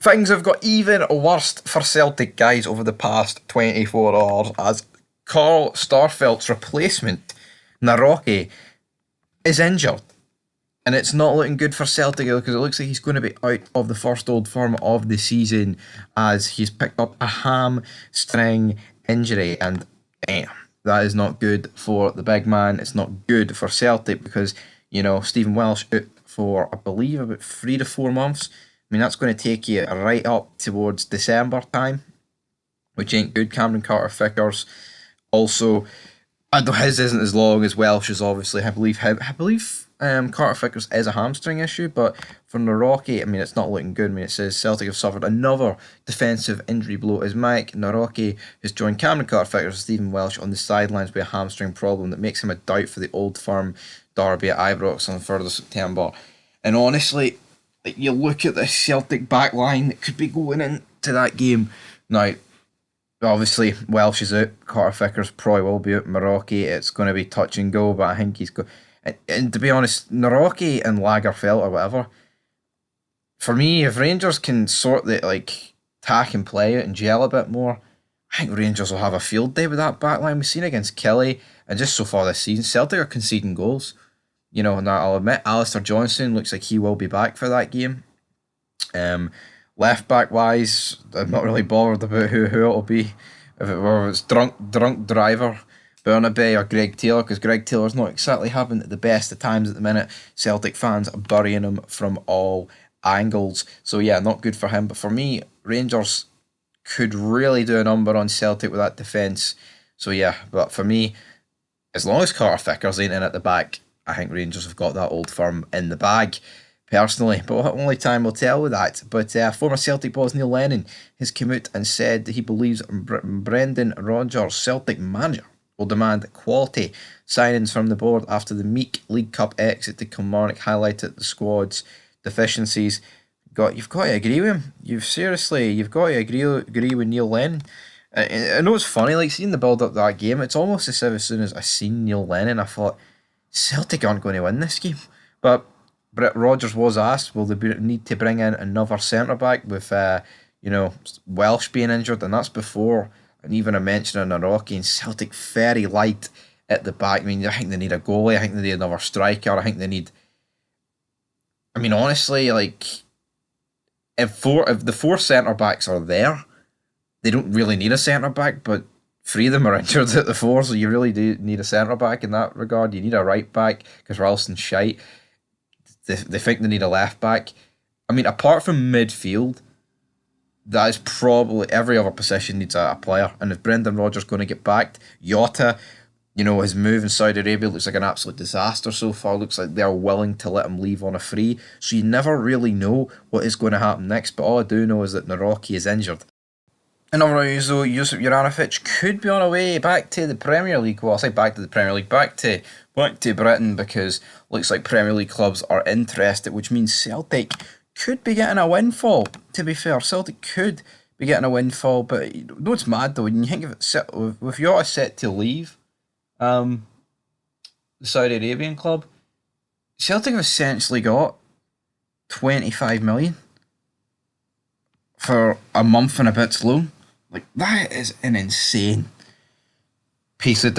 Things have got even worse for Celtic, guys, over the past 24 hours as Carl Starfelt's replacement, Nawrocki, is injured. And it's not looking good for Celtic because it looks like he's going to be out of the first Old Firm of the season as he's picked up a hamstring injury. And damn, that is not good for the big man. It's not good for Celtic because, Stephen Welsh out for, I believe, about 3 to 4 months. I mean, that's going to take you right up towards December time, which ain't good. Cameron Carter-Vickers also, although his isn't as long as Welsh's, obviously. I believe Carter-Vickers is a hamstring issue, but for Nawrocki, I mean, it's not looking good. I mean, it says Celtic have suffered another defensive injury blow as Maik Nawrocki has joined Cameron Carter-Vickers and Stephen Welsh on the sidelines with a hamstring problem that makes him a doubt for the Old Firm derby at Ibrox on the 3rd of September. And honestly, you look at the Celtic back line that could be going into that game. Now, obviously, Welsh is out. Carter-Vickers probably will be out. Nawrocki, it's going to be touch and go, but I think he's got. And to be honest, Nawrocki and Lagerfeld or whatever, for me, if Rangers can sort the tack and play it and gel a bit more, I think Rangers will have a field day with that backline. We've seen against Kelly, and just so far this season, Celtic are conceding goals. And I'll admit, Alistair Johnson looks like he will be back for that game. Left back wise, I'm not really bothered about who it'll be. If it's drunk driver Burnaby or Greg Taylor, because Greg Taylor's not exactly having the best of times at the minute. Celtic fans are burying him from all angles. So yeah, not good for him. But for me, Rangers could really do a number on Celtic with that defence. So yeah, but for me, as long as Carter-Vickers ain't in at the back, I think Rangers have got that Old Firm in the bag, personally. But only time will tell with that. But former Celtic boss Neil Lennon has come out and said that he believes Brendan Rodgers, Celtic manager, will demand quality signings from the board after the Maik League Cup exit to Kilmarnock highlighted the squad's deficiencies. You've got to agree with him. You've got to agree with Neil Lennon. I know it's funny, seeing the build up to that game, it's almost as if as soon as I seen Neil Lennon, I thought, Celtic aren't going to win this game. But Brett Rodgers was asked, will they need to bring in another centre-back with, Welsh being injured, and that's before, and even a mention of Nawrocki, and Celtic very light at the back. I mean, I think they need a goalie, I think they need another striker, I think they need... I mean, honestly, if the 4 centre-backs are there, they don't really need a centre-back, but 3 of them are injured at the 4, so you really do need a centre-back in that regard. You need a right-back, because Ralston's shite. They think they need a left-back. I mean, apart from midfield, that is probably every other position needs a player. And if Brendan Rodgers going to get backed, Jota, his move in Saudi Arabia looks like an absolute disaster so far. Looks like they're willing to let him leave on a free. So you never really know what is going to happen next. But all I do know is that Nawrocki is injured. In other news, though, Jusuf Juranovic could be on a way back to the Premier League. Well, I say back to the Premier League, back to Britain, because looks like Premier League clubs are interested, which means Celtic could be getting a windfall. To be fair, Celtic could be getting a windfall, but it's mad though. When you think of it, with Jota set to leave, the Saudi Arabian club, Celtic have essentially got 25 million for a month and a bit's loan. That is an insane piece of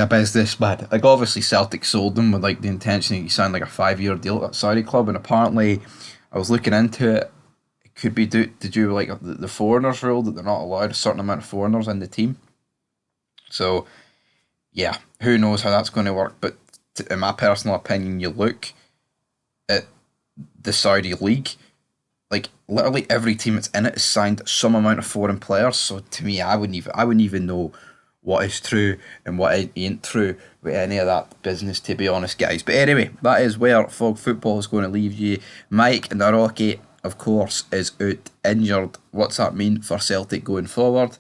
business, man. Obviously Celtic sold them with the intention that you signed a 5-year deal at that Saudi club, and apparently I was looking into it. It could be due to the foreigners rule, that they're not allowed a certain amount of foreigners in the team. So yeah, who knows how that's going to work. But in my personal opinion, you look at the Saudi league, literally every team that's in it has signed some amount of foreign players. So to me, I wouldn't even know what is true and what ain't true with any of that business, to be honest, guys. But anyway, that is where Fog Football is going to leave you. Maik Nawrocki, of course, is out injured. What's that mean for Celtic going forward?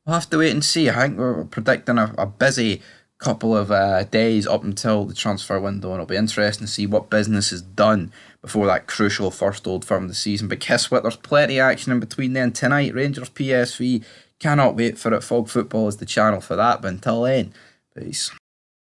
We'll have to wait and see. I think we're predicting a busy couple of days up until the transfer window, and it'll be interesting to see what business is done before that crucial first Old Firm of the season. But guess what? There's plenty of action in between then. Tonight, Rangers PSV. Cannot wait for it. Fog Football is the channel for that. But until then, peace.